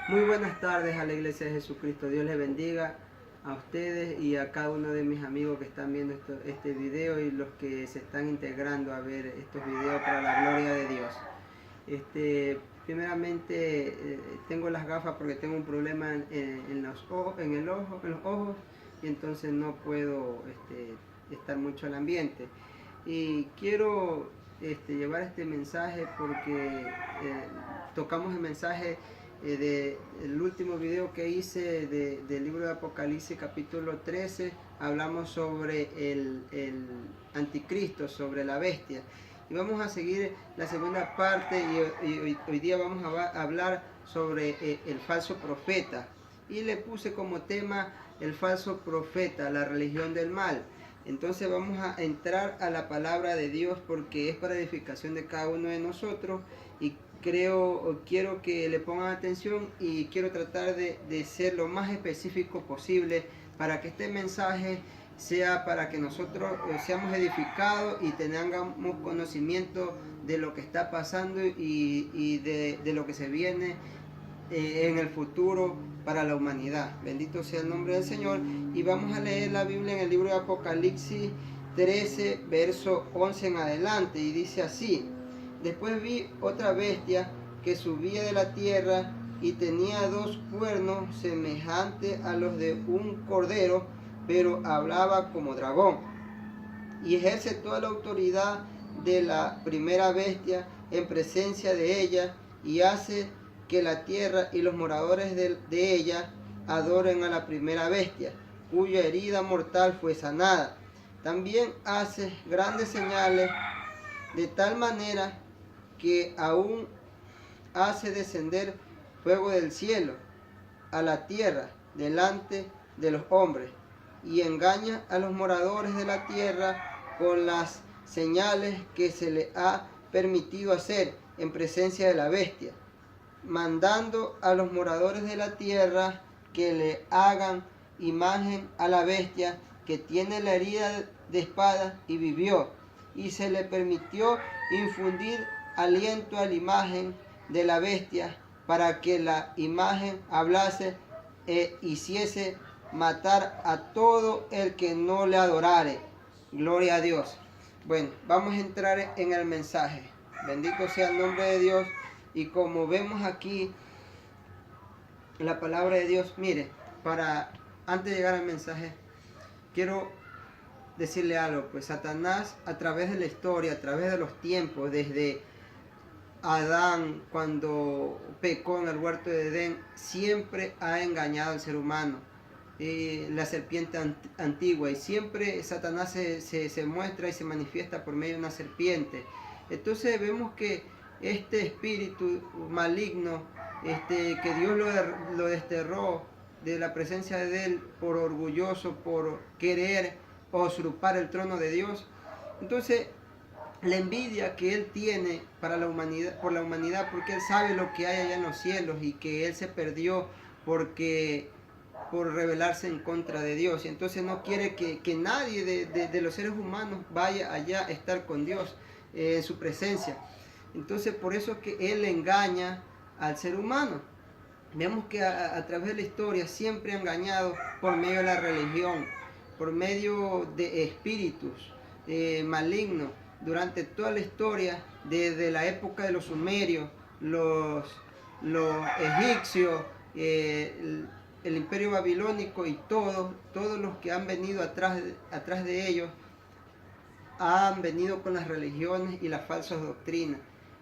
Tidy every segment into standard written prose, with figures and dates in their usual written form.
Muy buenas tardes a la Iglesia de Jesucristo. Dios les bendiga a ustedes y a cada uno de mis amigos que están viendo este video y los que se están integrando a ver estos videos para la gloria de Dios. Primeramente tengo las gafas porque tengo un problema en los ojos y entonces no puedo estar mucho al ambiente. Y quiero llevar este mensaje porque tocamos el mensaje del último video que hice del libro de Apocalipsis capítulo 13. Hablamos sobre el anticristo, sobre la bestia, y vamos a seguir la segunda parte y hoy día vamos a hablar sobre el falso profeta, y le puse como tema el falso profeta, la religión del mal. Entonces vamos a entrar a la palabra de Dios porque es para edificación de cada uno de nosotros, y quiero que le pongan atención y quiero tratar de ser lo más específico posible para que este mensaje sea para que nosotros seamos edificados y tengamos conocimiento de lo que está pasando y de lo que se viene en el futuro para la humanidad. Bendito sea el nombre del Señor. Y vamos a leer la Biblia en el libro de Apocalipsis 13, verso 11 en adelante, y dice así: Después vi otra bestia que subía de la tierra y tenía dos cuernos semejantes a los de un cordero, pero hablaba como dragón, y ejerce toda la autoridad de la primera bestia en presencia de ella, y hace que la tierra y los moradores de ella adoren a la primera bestia, cuya herida mortal fue sanada. También hace grandes señales, de tal manera que aún hace descender fuego del cielo a la tierra delante de los hombres, y engaña a los moradores de la tierra con las señales que se le ha permitido hacer en presencia de la bestia, mandando a los moradores de la tierra que le hagan imagen a la bestia que tiene la herida de espada y vivió, y se le permitió infundir aliento a la imagen de la bestia para que la imagen hablase e hiciese matar a todo el que no le adorare. Gloria a Dios. Bueno, vamos a entrar en el mensaje. Bendito sea el nombre de Dios. Y como vemos aquí la palabra de Dios, mire, antes de llegar al mensaje, quiero decirle algo. Pues Satanás, a través de la historia, a través de los tiempos, desde Adán, cuando pecó en el huerto de Edén, siempre ha engañado al ser humano. La serpiente antigua, y siempre Satanás se muestra y se manifiesta por medio de una serpiente. Entonces vemos que este espíritu maligno, que Dios lo desterró de la presencia de él por orgulloso, por querer usurpar el trono de Dios. Entonces la envidia que él tiene por la humanidad, porque él sabe lo que hay allá en los cielos y que él se perdió por rebelarse en contra de Dios, y entonces no quiere que nadie de los seres humanos vaya allá a estar con Dios en su presencia. Entonces por eso es que él engaña al ser humano. Vemos que a través de la historia siempre ha engañado por medio de la religión, por medio de espíritus malignos. Durante toda la historia, desde la época de los sumerios, los egipcios, el imperio babilónico, y todos los que han venido atrás de ellos, han venido con las religiones y las falsas doctrinas.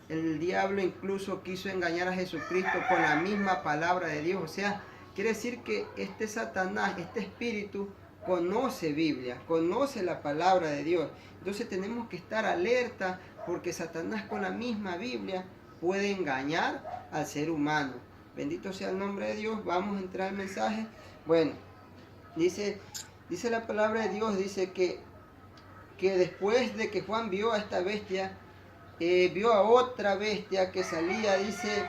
El diablo incluso quiso engañar a Jesucristo con la misma palabra de Dios. O sea, quiere decir que este Satanás, este espíritu, conoce Biblia, conoce la palabra de Dios. Entonces tenemos que estar alerta, porque Satanás con la misma Biblia puede engañar al ser humano. Bendito sea el nombre de Dios. Vamos a entrar al mensaje. Bueno, dice la palabra de Dios, dice que después de que Juan vio a esta bestia, vio a otra bestia que salía, dice,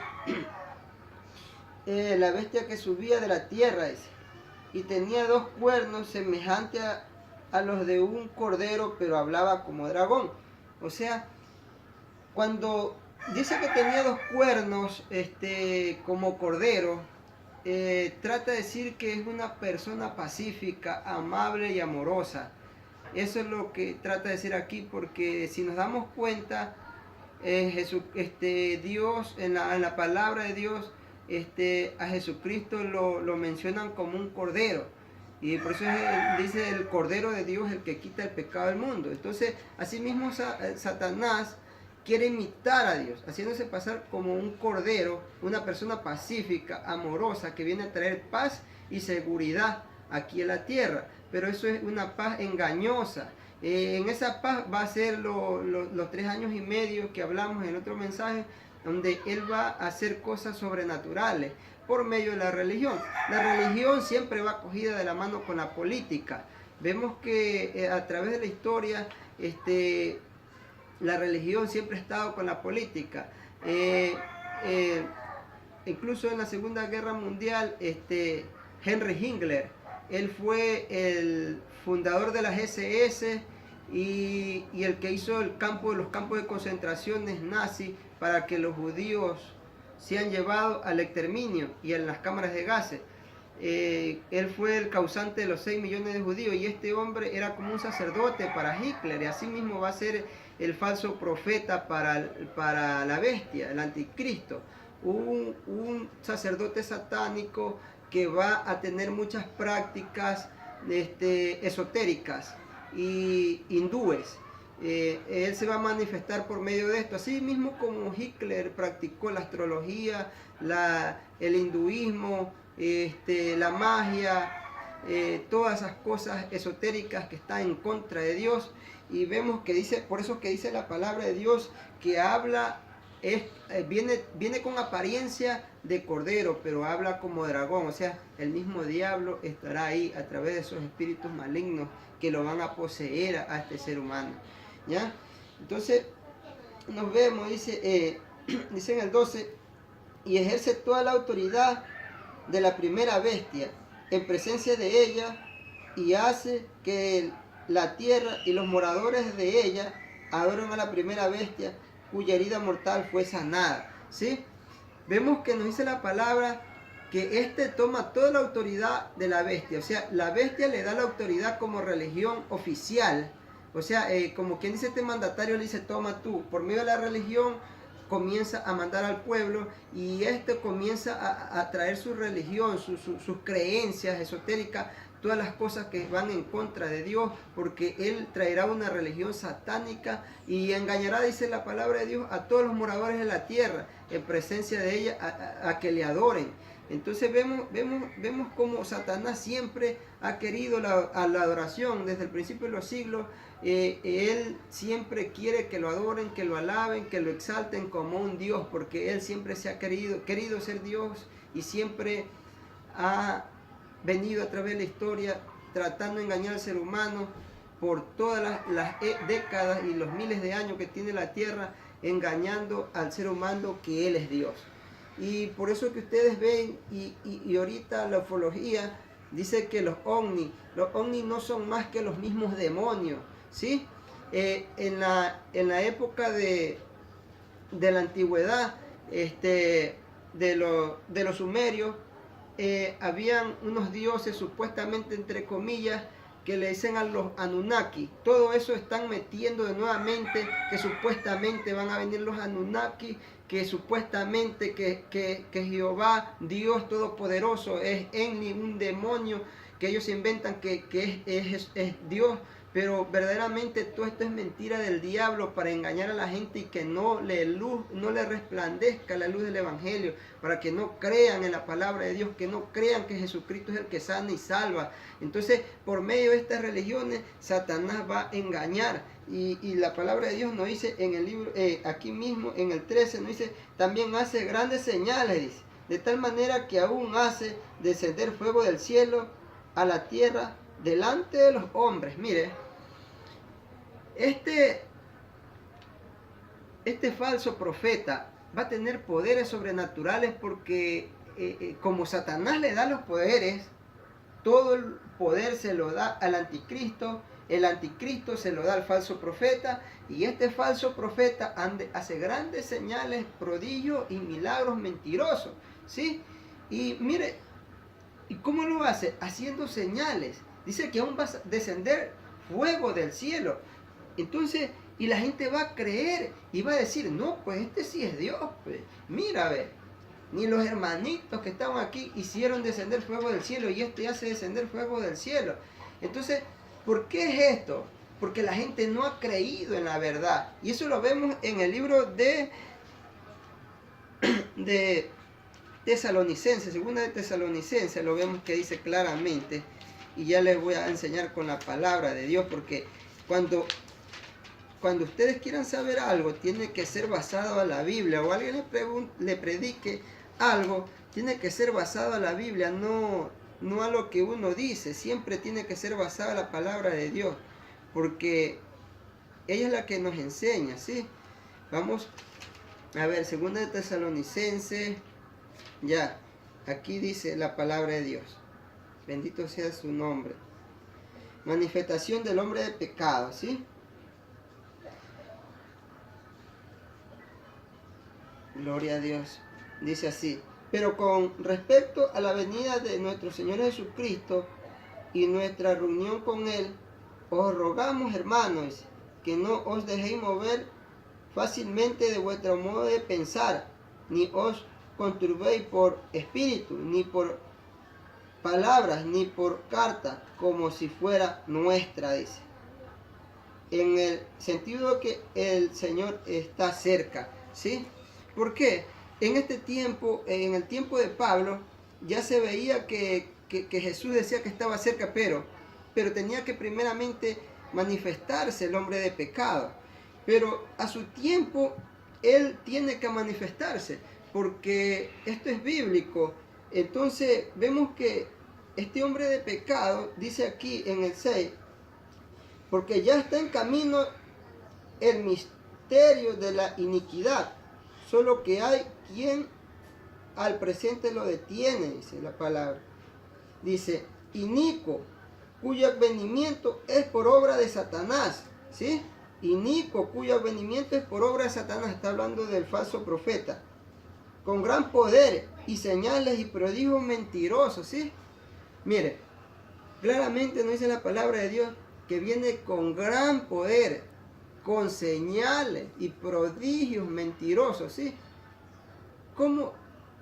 la bestia que subía de la tierra, y tenía dos cuernos semejantes a los de un cordero, pero hablaba como dragón. O sea, cuando dice que tenía dos cuernos como cordero, trata de decir que es una persona pacífica, amable y amorosa. Eso es lo que trata de decir aquí, porque si nos damos cuenta, Dios, en la palabra de Dios, a Jesucristo lo mencionan como un cordero. Y por eso dice el Cordero de Dios, el que quita el pecado del mundo. Entonces, asimismo Satanás quiere imitar a Dios, haciéndose pasar como un cordero, una persona pacífica, amorosa, que viene a traer paz y seguridad aquí en la tierra. Pero eso es una paz engañosa. En esa paz va a ser los 3 años y medio que hablamos en el otro mensaje, donde Él va a hacer cosas sobrenaturales por medio de la religión. La religión siempre va cogida de la mano con la política. Vemos que a través de la historia, la religión siempre ha estado con la política. Incluso en la Segunda Guerra Mundial, Henry Himmler, él fue el fundador de las SS y el que hizo los campos de concentración nazi para que los judíos sean llevados al exterminio y en las cámaras de gases. Él fue el causante de los 6 millones de judíos, y este hombre era como un sacerdote para Hitler, y así mismo va a ser el falso profeta para la bestia, el anticristo, un sacerdote satánico que va a tener muchas prácticas esotéricas y hindúes. Él se va a manifestar por medio de esto, así mismo como Hitler practicó la astrología, el hinduismo, la magia, todas esas cosas esotéricas que están en contra de Dios. Y vemos que dice, por eso que dice la palabra de Dios, que habla, viene con apariencia de cordero, pero habla como dragón. O sea, el mismo diablo estará ahí a través de esos espíritus malignos que lo van a poseer a este ser humano, ¿ya? Entonces nos vemos, dice en el 12, y ejerce toda la autoridad de la primera bestia en presencia de ella, y hace que la tierra y los moradores de ella adoren a la primera bestia, cuya herida mortal fue sanada. ¿Sí? Vemos que nos dice la palabra que toma toda la autoridad de la bestia. O sea, la bestia le da la autoridad como religión oficial. O sea, como quien dice, este mandatario le dice, toma tú. Por medio de la religión comienza a mandar al pueblo, y comienza a traer su religión, sus creencias esotéricas, todas las cosas que van en contra de Dios, porque Él traerá una religión satánica y engañará, dice la palabra de Dios, a todos los moradores de la tierra, en presencia de ella, a que le adoren. Entonces vemos cómo Satanás siempre ha querido la adoración desde el principio de los siglos. Él siempre quiere que lo adoren, que lo alaben, que lo exalten como un Dios, porque Él siempre se ha querido ser Dios, y siempre ha venido a través de la historia tratando de engañar al ser humano por todas las décadas y los miles de años que tiene la tierra, engañando al ser humano que Él es Dios. Y por eso que ustedes ven, y ahorita la ufología dice que los ovnis no son más que los mismos demonios, ¿sí? En la época de la antigüedad, de los sumerios, habían unos dioses supuestamente, entre comillas, que le dicen a los Anunnaki. Todo eso están metiendo de nuevamente, que supuestamente van a venir los Anunnaki, que supuestamente que Jehová, Dios Todopoderoso, es Enni, un demonio que ellos inventan que es Dios. Pero verdaderamente todo esto es mentira del diablo para engañar a la gente, y que no le resplandezca la luz del evangelio, para que no crean en la palabra de Dios, que no crean que Jesucristo es el que sana y salva. Entonces, por medio de estas religiones, Satanás va a engañar. Y la palabra de Dios nos dice en el libro, aquí mismo en el 13, nos dice, también hace grandes señales, dice, de tal manera que aún hace descender fuego del cielo a la tierra delante de los hombres. Mire, este falso profeta va a tener poderes sobrenaturales, porque como Satanás le da los poderes, todo el poder se lo da al anticristo, el anticristo se lo da al falso profeta, y este falso profeta hace grandes señales, prodigios y milagros mentirosos, ¿sí? Y mire, ¿Y cómo lo hace? Haciendo señales. Dice que aún va a descender fuego del cielo. Entonces, y la gente va a creer y va a decir, no, pues este sí es Dios. Pues. Mira, ve, ni los hermanitos que estaban aquí hicieron descender fuego del cielo y este hace descender fuego del cielo. Entonces, ¿por qué es esto? Porque la gente no ha creído en la verdad. Y eso lo vemos en el libro de Tesalonicenses, segunda de Tesalonicenses, lo vemos que dice claramente. Y ya les voy a enseñar con la palabra de Dios, porque cuando ustedes quieran saber algo, tiene que ser basado a la Biblia, o alguien le predique algo, tiene que ser basado a la Biblia, no a lo que uno dice, siempre tiene que ser basado a la palabra de Dios, porque ella es la que nos enseña, ¿sí? Vamos a ver, segunda de Tesalonicenses, ya, aquí dice la palabra de Dios, bendito sea su nombre, manifestación del hombre de pecado, ¿sí? Gloria a Dios. Dice así: pero con respecto a la venida de nuestro Señor Jesucristo y nuestra reunión con Él, os rogamos, hermanos, que no os dejéis mover fácilmente de vuestro modo de pensar, ni os conturbéis por espíritu, ni por palabras, ni por carta, como si fuera nuestra, dice. En el sentido de que el Señor está cerca, ¿sí? ¿Por qué? En este tiempo, en el tiempo de Pablo, ya se veía que Jesús decía que estaba cerca, pero tenía que primeramente manifestarse el hombre de pecado. Pero a su tiempo, él tiene que manifestarse, porque esto es bíblico. Entonces, vemos que este hombre de pecado, dice aquí en el 6, porque ya está en camino el misterio de la iniquidad, solo que hay quien al presente lo detiene, dice la palabra. Dice, inicuo, cuyo advenimiento es por obra de Satanás, ¿sí? Inicuo, cuyo advenimiento es por obra de Satanás, está hablando del falso profeta, con gran poder y señales y prodigios mentirosos, ¿sí? Mire, claramente nos dice la palabra de Dios que viene con gran poder, con señales y prodigios mentirosos, ¿sí? ¿Cómo?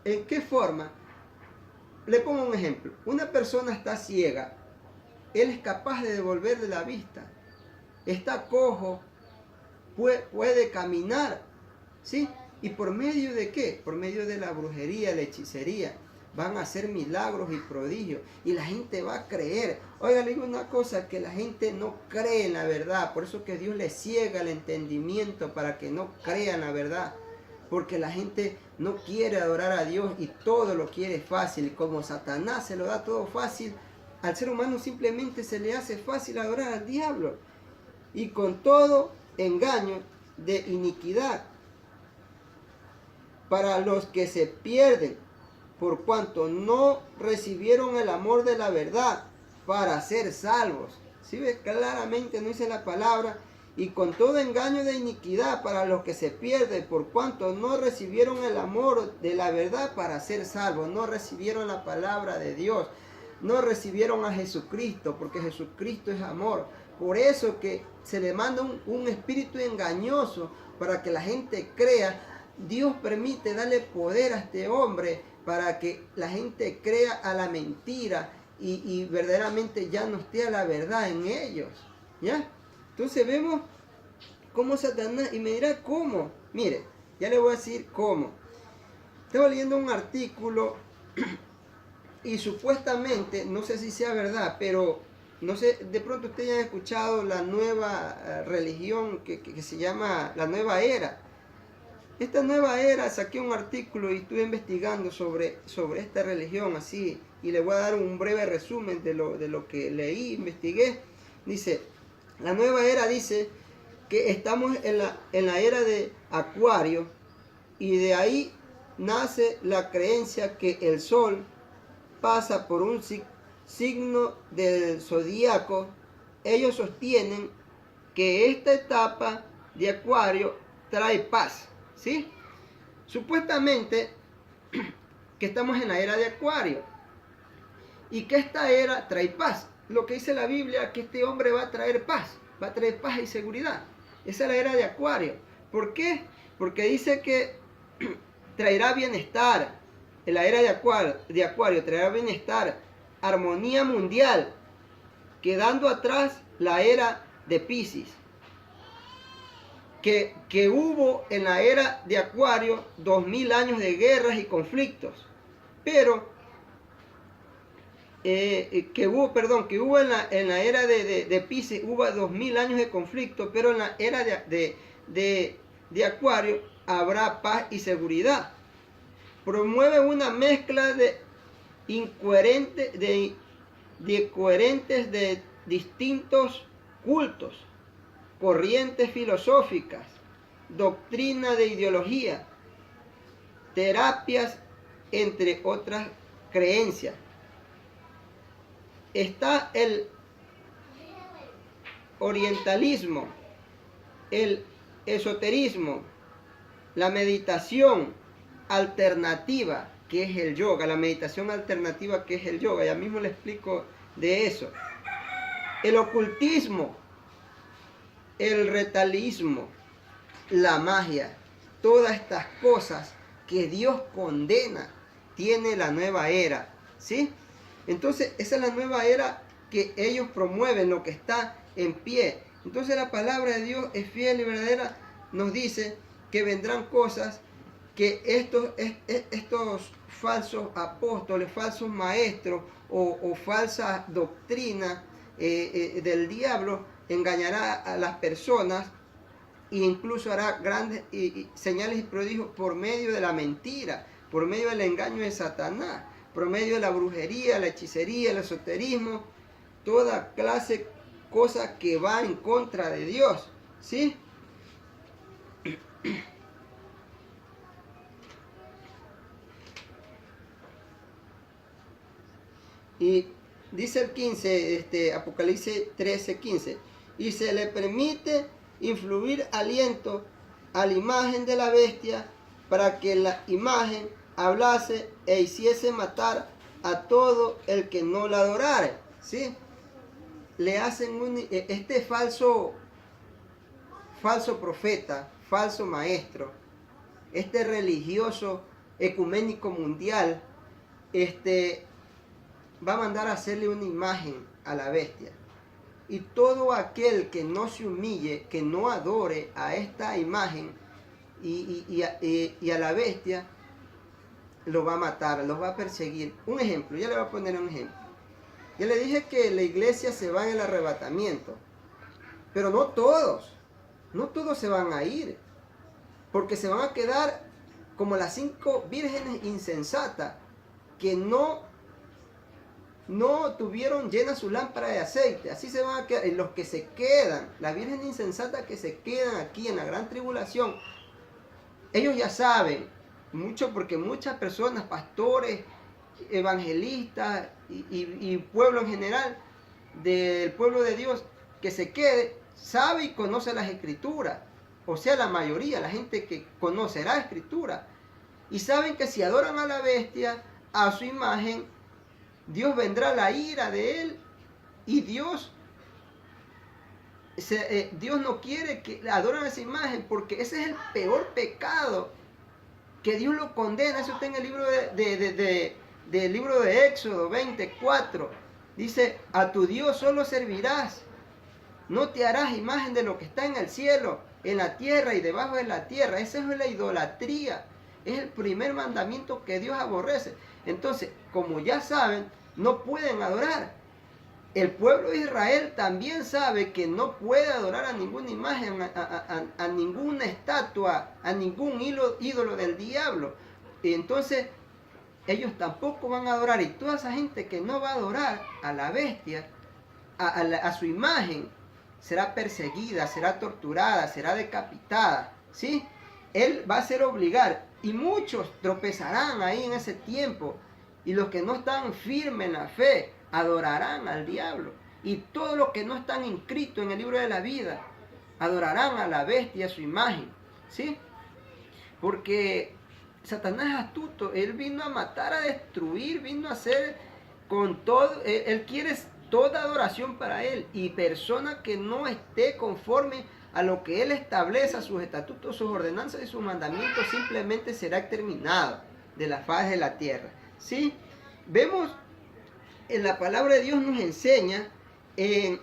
¿En qué forma? Le pongo un ejemplo. Una persona está ciega, él es capaz de devolverle la vista, está cojo, puede caminar, ¿sí? ¿Y por medio de qué? Por medio de la brujería, la hechicería. Van a hacer milagros y prodigios y la gente va a creer. Oiga, le digo una cosa, que la gente no cree en la verdad, por eso que Dios le ciega el entendimiento para que no crean la verdad, porque la gente no quiere adorar a Dios y todo lo quiere fácil. Como Satanás se lo da todo fácil, al ser humano simplemente se le hace fácil adorar al diablo, y con todo engaño de iniquidad para los que se pierden, por cuanto no recibieron el amor de la verdad para ser salvos. ¿Sí ves? Claramente no dice la palabra, y con todo engaño de iniquidad para los que se pierden, por cuanto no recibieron el amor de la verdad para ser salvos. No recibieron la palabra de Dios, no recibieron a Jesucristo, porque Jesucristo es amor. Por eso que se le manda un espíritu engañoso para que la gente crea. Dios permite darle poder a este hombre para que la gente crea a la mentira y verdaderamente ya no esté a la verdad en ellos, ¿ya? Entonces vemos cómo Satanás, y me dirá cómo. Mire, ya le voy a decir cómo. Estaba leyendo un artículo y supuestamente, no sé si sea verdad, pero no sé, de pronto ustedes ya han escuchado la nueva religión que se llama la nueva era. Esta nueva era, saqué un artículo y estuve investigando sobre esta religión así, y le voy a dar un breve resumen de lo que leí, investigué. Dice, la nueva era dice que estamos en la era de Acuario, y de ahí nace la creencia que el Sol pasa por un signo del zodíaco. Ellos sostienen que esta etapa de Acuario trae paz, ¿sí? Supuestamente que estamos en la era de Acuario. y que esta era trae paz. Lo que dice la Biblia, que este hombre va a traer paz y seguridad. Esa es la era de Acuario. ¿Por qué? Porque dice que traerá bienestar. En la era de Acuario traerá bienestar, armonía mundial, quedando atrás la era de Piscis. Que hubo en la era de Acuario 2000 años de guerras y conflictos, pero que hubo en la era de Piscis, hubo 2000 años de conflicto, pero en la era de Acuario habrá paz y seguridad. Promueve una mezcla de incoherentes de distintos cultos, corrientes filosóficas, doctrina de ideología, terapias, entre otras creencias. Está el orientalismo, el esoterismo, la meditación alternativa, que es el yoga, la meditación alternativa, que es el yoga, ya mismo le explico de eso. El ocultismo, el retalismo, la magia, todas estas cosas que Dios condena, tiene la nueva era, ¿sí? Entonces, esa es la nueva era que ellos promueven, lo que está en pie. Entonces, la palabra de Dios es fiel y verdadera. Nos dice que vendrán cosas que estos falsos apóstoles, falsos maestros o falsas doctrinas del diablo engañará a las personas e incluso hará grandes señales y prodigios por medio de la mentira, por medio del engaño de Satanás, por medio de la brujería, la hechicería, el esoterismo, toda clase de cosas que va en contra de Dios, ¿sí? Y dice el 15, Apocalipsis 13:15, y se le permite influir aliento a la imagen de la bestia para que la imagen hablase e hiciese matar a todo el que no la adorare, ¿sí? Le hacen este falso profeta, falso maestro, este religioso ecuménico mundial, va a mandar a hacerle una imagen a la bestia. Y todo aquel que no se humille, que no adore a esta imagen y a la bestia, lo va a matar, los va a perseguir. Un ejemplo, ya le voy a poner un ejemplo. Ya le dije que la iglesia se va en el arrebatamiento, pero no todos se van a ir, porque se van a quedar como las 5 vírgenes insensatas que no tuvieron llena su lámpara de aceite. Así se van a quedar. Y los que se quedan, las vírgenes insensatas que se quedan aquí en la gran tribulación, ellos ya saben mucho, porque muchas personas, pastores, evangelistas y pueblo en general, del pueblo de Dios que se quede, sabe y conoce las escrituras. O sea, la mayoría, la gente que conoce la escritura, y saben que si adoran a la bestia, a su imagen, Dios vendrá la ira de él, y Dios no quiere que adoren a esa imagen, porque ese es el peor pecado, que Dios lo condena. Eso está en el libro del libro de Éxodo 24. Dice: a tu Dios solo servirás, no te harás imagen de lo que está en el cielo, en la tierra y debajo de la tierra. Esa es la idolatría, es el primer mandamiento que Dios aborrece. Entonces, como ya saben, no pueden adorar. El pueblo de Israel también sabe que no puede adorar a ninguna imagen, a ninguna estatua, a ningún ídolo del diablo. Y entonces, ellos tampoco van a adorar. Y toda esa gente que no va a adorar a la bestia, a su imagen, será perseguida, será torturada, será decapitada, ¿sí? Él va a ser obligado. Y muchos tropezarán ahí en ese tiempo. Y los que no están firmes en la fe adorarán al diablo. Y todos los que no están inscritos en el libro de la vida adorarán a la bestia, a su imagen, ¿sí? Porque Satanás es astuto. Él vino a matar, a destruir, vino a hacer con todo, Él quiere toda adoración para Él, y persona que no esté conforme a lo que Él establece, a sus estatutos, sus ordenanzas y sus mandamientos, simplemente será exterminado de la faz de la tierra. ¿Sí? Vemos en la palabra de Dios, nos enseña en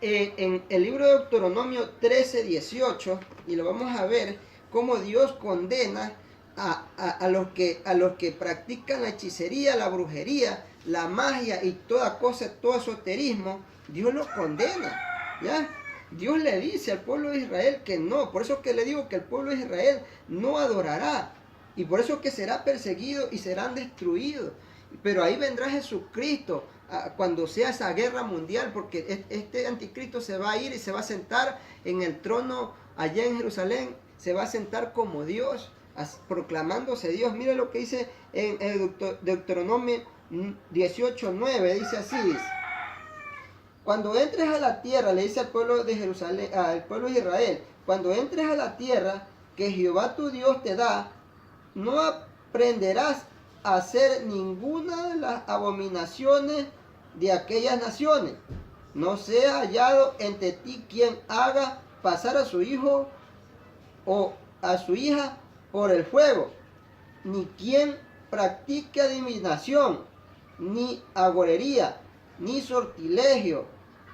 el libro de Deuteronomio 13:18, y lo vamos a ver, cómo Dios condena a los que practican la hechicería, la brujería, la magia y toda cosa, todo esoterismo. Dios los condena, ¿ya? Dios le dice al pueblo de Israel que no. Por eso que le digo que el pueblo de Israel no adorará, y por eso que será perseguido y serán destruidos. Pero ahí vendrá Jesucristo cuando sea esa guerra mundial, porque este anticristo se va a ir y se va a sentar en el trono allá en Jerusalén, se va a sentar como Dios, proclamándose Dios. Mira lo que dice en Deuteronomio 18:9, dice así: cuando entres a la tierra, le dice al pueblo de Jerusalén, al pueblo de Israel, cuando entres a la tierra que Jehová tu Dios te da, no aprenderás a hacer ninguna de las abominaciones de aquellas naciones. No sea hallado entre ti quien haga pasar a su hijo o a su hija por el fuego, ni quien practique adivinación, ni agorería, ni sortilegio,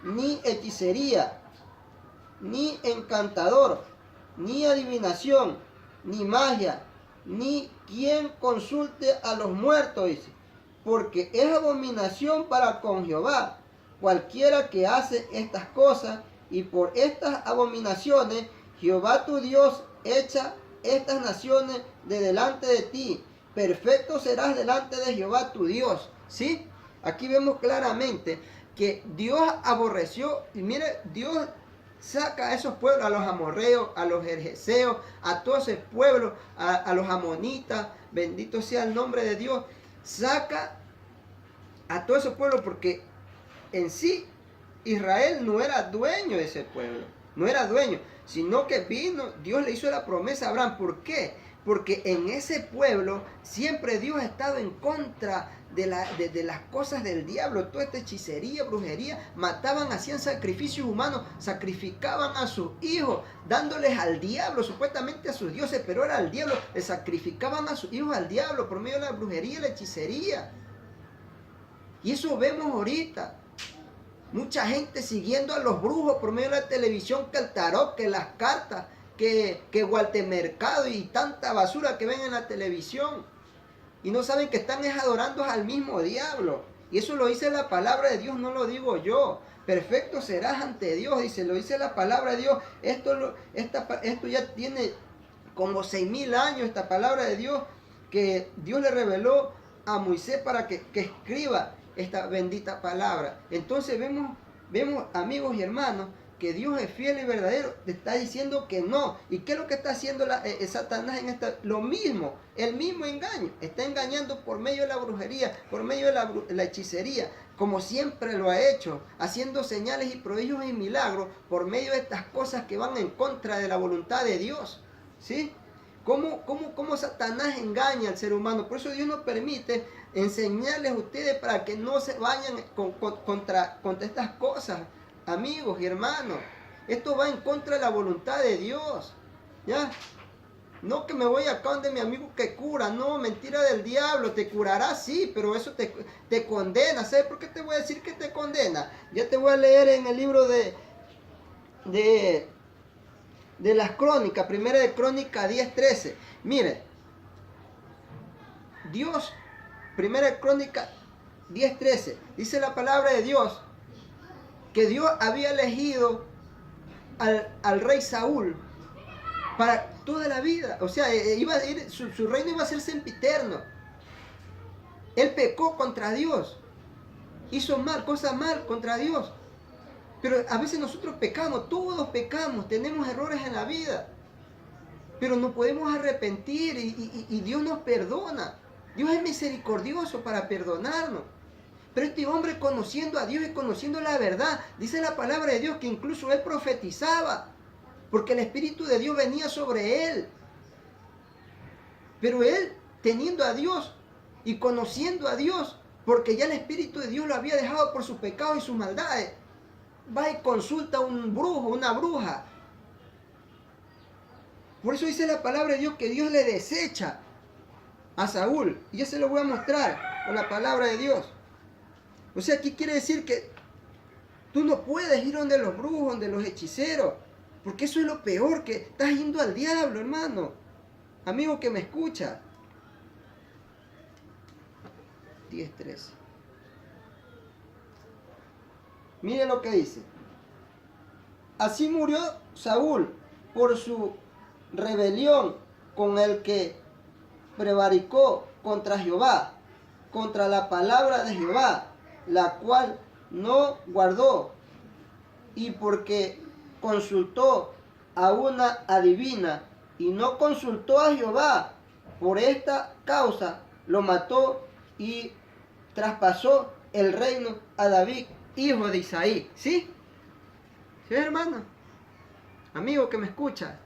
ni hechicería, ni encantador, ni adivinación, ni magia, ni quien consulte a los muertos, dice, porque es abominación para con Jehová cualquiera que hace estas cosas, y por estas abominaciones Jehová tu Dios echa estas naciones de delante de ti. Perfecto serás delante de Jehová tu Dios. ¿Sí? Aquí vemos claramente que Dios aborreció, y mire, Dios saca a esos pueblos, a los amorreos, a los jerjeseos, a todo ese pueblo, a los amonitas, bendito sea el nombre de Dios, saca a todo ese pueblo, porque en sí Israel no era dueño de ese pueblo, no era dueño, sino que vino, Dios le hizo la promesa a Abraham. ¿Por qué? Porque en ese pueblo siempre Dios ha estado en contra de las cosas del diablo, toda esta hechicería, brujería. Mataban, hacían sacrificios humanos, sacrificaban a sus hijos, dándoles al diablo, supuestamente a sus dioses, pero era al diablo. Le sacrificaban a sus hijos al diablo por medio de la brujería y la hechicería. Y eso vemos ahorita. Mucha gente siguiendo a los brujos por medio de la televisión, que el tarot, que las cartas, que Gualtemercado y tanta basura que ven en la televisión. Y no saben que están adorando al mismo diablo. Y eso lo dice la palabra de Dios, no lo digo yo. Perfecto serás ante Dios, dice, lo dice la palabra de Dios. Esto ya tiene como 6.000 años, esta palabra de Dios, que Dios le reveló a Moisés para que escriba esta bendita palabra. Entonces vemos, amigos y hermanos, que Dios es fiel y verdadero. Te está diciendo que no. ¿Y qué es lo que está haciendo Satanás en esta? Lo mismo, el mismo engaño. Está engañando por medio de la brujería, por medio de la hechicería, como siempre lo ha hecho, haciendo señales y prodigios y milagros por medio de estas cosas que van en contra de la voluntad de Dios. ¿Sí? ¿Cómo Satanás engaña al ser humano? Por eso Dios nos permite enseñarles a ustedes para que no se vayan contra estas cosas, amigos y hermanos. Esto va en contra de la voluntad de Dios. ¿Ya? No que me voy acá donde mi amigo que cura. No, mentira del diablo. Te curará, sí, pero eso te condena. ¿Sabes por qué te voy a decir que te condena? Ya te voy a leer en el libro de las crónicas, primera de Crónicas 10:13. Mire, Dios, primera de Crónicas 10:13, dice la palabra de Dios que Dios había elegido al rey Saúl para toda la vida. O sea, iba a ir, su reino iba a ser sempiterno. Él pecó contra Dios, hizo cosas mal contra Dios. Pero a veces nosotros pecamos, todos pecamos, tenemos errores en la vida. Pero nos podemos arrepentir y Dios nos perdona. Dios es misericordioso para perdonarnos. Pero este hombre, conociendo a Dios y conociendo la verdad, dice la palabra de Dios que incluso él profetizaba, porque el Espíritu de Dios venía sobre él. Pero él, teniendo a Dios y conociendo a Dios, porque ya el Espíritu de Dios lo había dejado por sus pecados y sus maldades. Va y consulta a un brujo, una bruja. Por eso dice la palabra de Dios que Dios le desecha a Saúl. Y yo se lo voy a mostrar con la palabra de Dios. O sea, aquí quiere decir que tú no puedes ir donde los brujos, donde los hechiceros. Porque eso es lo peor, que estás yendo al diablo, hermano. Amigo que me escucha. 10:13. Mire lo que dice. Así murió Saúl por su rebelión con el que prevaricó contra Jehová, contra la palabra de Jehová, la cual no guardó, y porque consultó a una adivina y no consultó a Jehová. Por esta causa lo mató y traspasó el reino a David, hijo de Isaí. ¿Sí? ¿Sí, hermano? Amigo que me escucha.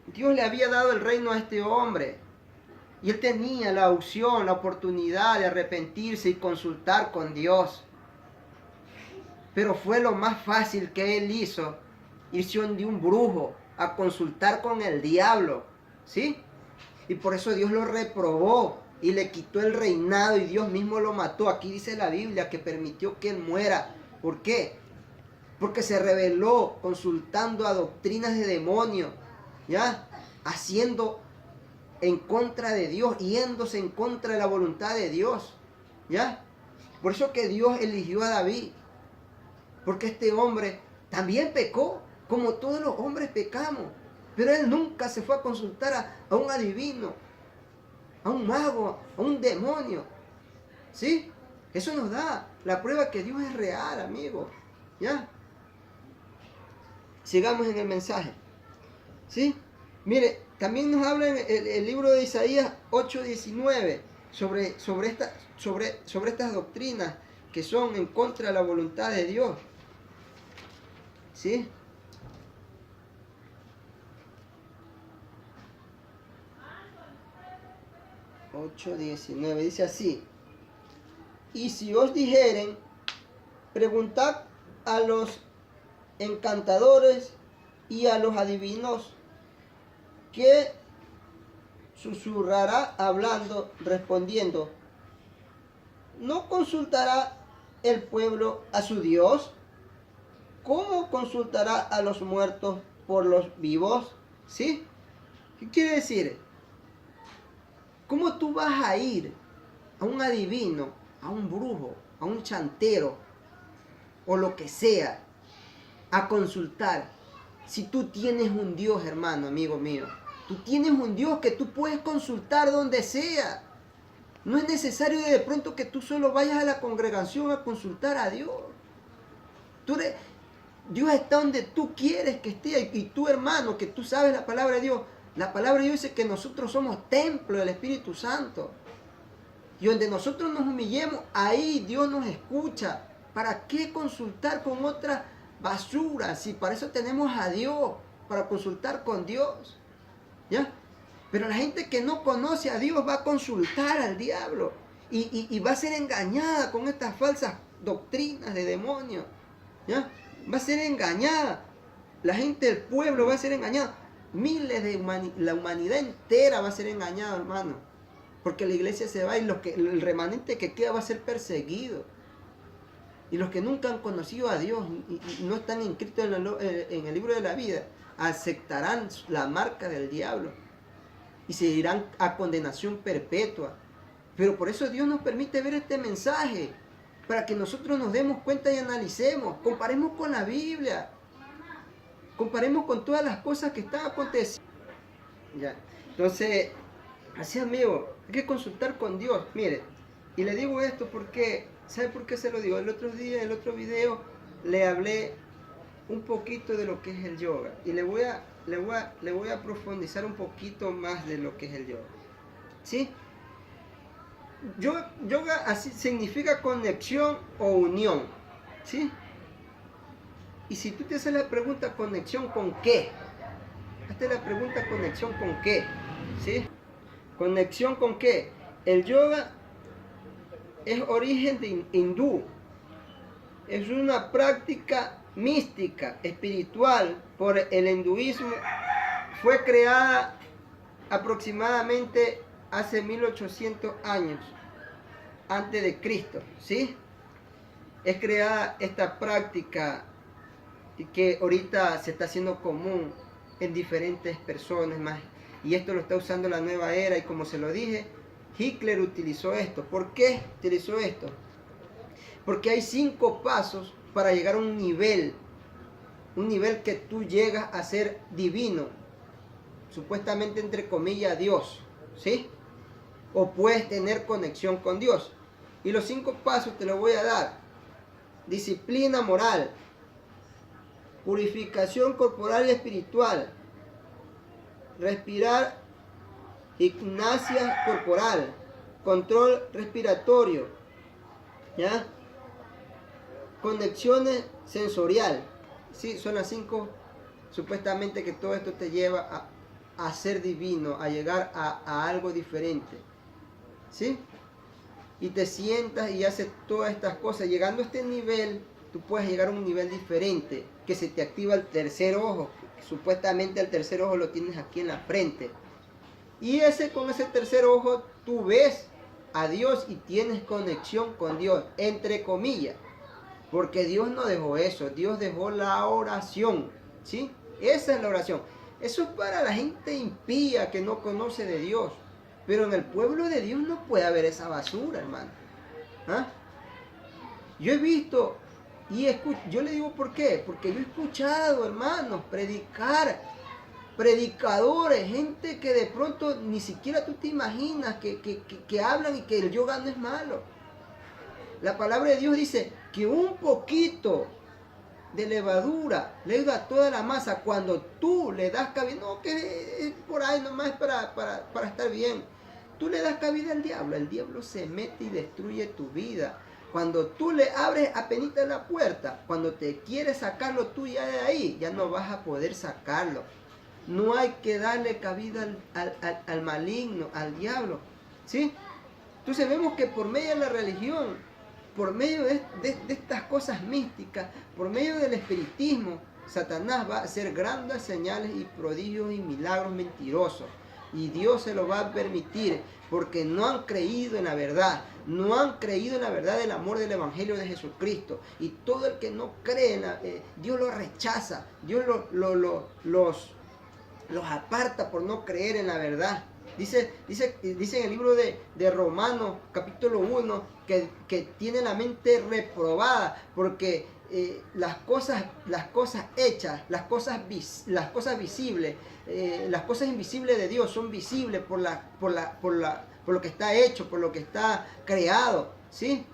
Dios le había dado el reino a este hombre. Y él tenía la opción, la oportunidad de arrepentirse y consultar con Dios. Pero fue lo más fácil que él hizo, irse de un brujo a consultar con el diablo. ¿Sí? Y por eso Dios lo reprobó y le quitó el reinado y Dios mismo lo mató. Aquí dice la Biblia que permitió que él muera. ¿Por qué? Porque se rebeló consultando a doctrinas de demonios, ¿ya? Haciendo en contra de Dios, yéndose en contra de la voluntad de Dios, ¿ya? Por eso que Dios eligió a David, porque este hombre también pecó, como todos los hombres pecamos, pero él nunca se fue a consultar a un adivino, a un mago, a un demonio, ¿sí? Eso nos da la prueba que Dios es real, amigo, ¿ya? Sigamos en el mensaje, ¿sí? Mire, también nos habla en el libro de Isaías 8:19 sobre estas doctrinas que son en contra de la voluntad de Dios, ¿sí? Dice así: y si os dijeren, preguntad a los encantadores y a los adivinos, que susurrará hablando, respondiendo, ¿no consultará el pueblo a su Dios? ¿Cómo consultará a los muertos por los vivos? ¿Sí? ¿Qué quiere decir? ¿Cómo tú vas a ir a un adivino, a un brujo, a un chantero o lo que sea a consultar si tú tienes un Dios, hermano, amigo mío? Tú tienes un Dios que tú puedes consultar donde sea. No es necesario de pronto que tú solo vayas a la congregación a consultar a Dios. Dios está donde tú quieres que esté. Y tú, hermano, que tú sabes la palabra de Dios. La palabra de Dios dice que nosotros somos templo del Espíritu Santo. Y donde nosotros nos humillemos, ahí Dios nos escucha. ¿Para qué consultar con otra basura? Si para eso tenemos a Dios, para consultar con Dios. ¿Ya? Pero la gente que no conoce a Dios va a consultar al diablo. Y va a ser engañada con estas falsas doctrinas de demonios. ¿Ya? Va a ser engañada. La gente del pueblo va a ser engañada. Miles de la humanidad entera va a ser engañada, hermano. Porque la iglesia se va y el remanente que queda va a ser perseguido. Y los que nunca han conocido a Dios y no están inscritos en el libro de la vida, aceptarán la marca del diablo y se irán a condenación perpetua. Pero por eso Dios nos permite ver este mensaje, para que nosotros nos demos cuenta y analicemos, comparemos con la Biblia, comparemos con todas las cosas que están aconteciendo. Ya. Entonces, así, amigo, hay que consultar con Dios. Mire, y le digo esto porque, ¿sabe por qué se lo digo? El otro día, en el otro video, le hablé un poquito de lo que es el yoga. Y le voy a profundizar un poquito más de lo que es el yoga. ¿Sí? Yoga así significa conexión o unión. ¿Sí? Y si tú te haces la pregunta, ¿conexión con qué? Hazte la pregunta, ¿conexión con qué? ¿Sí? ¿Conexión con qué? El yoga es origen de hindú. Es una práctica mística, espiritual por el hinduismo. Fue creada aproximadamente hace 1800 años antes de Cristo, ¿sí? Es creada esta práctica que ahorita se está haciendo común en diferentes personas más. Y esto lo está usando la nueva era, y como se lo dije, Hitler utilizó esto. ¿Por qué utilizó esto? Porque hay 5 pasos para llegar a un nivel que tú llegas a ser divino, supuestamente entre comillas Dios, ¿sí? O puedes tener conexión con Dios. Y los 5 pasos te los voy a dar: disciplina moral, purificación corporal y espiritual, respirar, gimnasia corporal, control respiratorio, ¿ya? Conexiones sensorial. Sí, son las 5 supuestamente que todo esto te lleva a ser divino, a llegar a algo diferente, ¿sí? Y te sientas y haces todas estas cosas. Llegando a este nivel, tú puedes llegar a un nivel diferente, que se te activa el tercer ojo. Supuestamente el tercer ojo lo tienes aquí en la frente. Y con ese tercer ojo tú ves a Dios y tienes conexión con Dios, entre comillas. Porque Dios no dejó eso, Dios dejó la oración, ¿sí? Esa es la oración. Eso es para la gente impía que no conoce de Dios. Pero en el pueblo de Dios no puede haber esa basura, hermano. ¿Ah? Yo he visto yo le digo ¿por qué? Porque yo he escuchado, hermanos, predicadores, gente que de pronto ni siquiera tú te imaginas que hablan y que el yoga no es malo. La palabra de Dios dice que un poquito de levadura leuda a toda la masa. Cuando tú le das cabida, no que es por ahí nomás para estar bien. Tú le das cabida al diablo, el diablo se mete y destruye tu vida. Cuando tú le abres apenita la puerta, cuando te quieres sacarlo tú ya de ahí, ya no vas a poder sacarlo. No hay que darle cabida al maligno, al diablo, ¿sí? Entonces vemos que por medio de la religión, por medio de estas cosas místicas, por medio del espiritismo, Satanás va a hacer grandes señales y prodigios y milagros mentirosos. Y Dios se lo va a permitir porque no han creído en la verdad. No han creído en la verdad del amor del Evangelio de Jesucristo. Y todo el que no cree, Dios lo rechaza. Dios los aparta por no creer en la verdad. Dice en el libro de Romanos, capítulo 1, que tiene la mente reprobada porque las cosas hechas, las cosas visibles, las cosas invisibles de Dios son visibles por lo que está hecho, por lo que está creado, ¿sí?